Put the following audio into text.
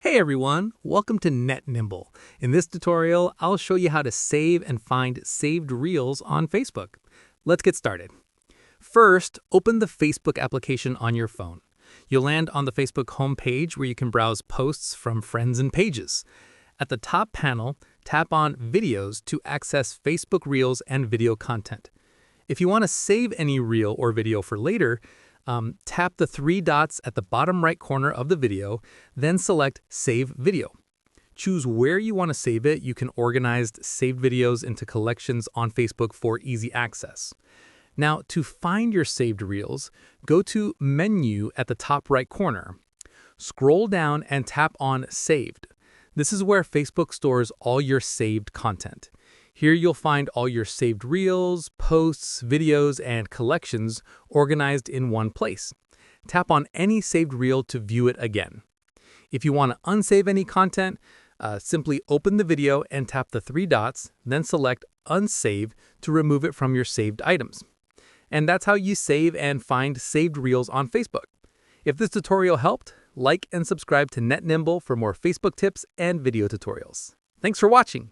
Hey everyone, welcome to Net Nimble. In this tutorial, I'll show you how to save and find saved reels on Facebook. Let's get started. First, open the Facebook application on your phone. You'll land on the Facebook homepage where you can browse posts from friends and pages. At the top panel, tap on Videos to access Facebook Reels and video content. If you want to save any reel or video for later, tap the three dots at the bottom right corner of the video, then select Save Video. Choose where you want to save it. You can organize saved videos into collections on Facebook for easy access. Now, to find your saved reels, go to Menu at the top right corner. Scroll down and tap on Saved. This is where Facebook stores all your saved content. Here you'll find all your saved reels, posts, videos, and collections organized in one place. Tap on any saved reel to view it again. If you want to unsave any content, simply open the video and tap the three dots, then select Unsave to remove it from your saved items. And that's how you save and find saved reels on Facebook. If this tutorial helped, like and subscribe to Net Nimble for more Facebook tips and video tutorials. Thanks for watching.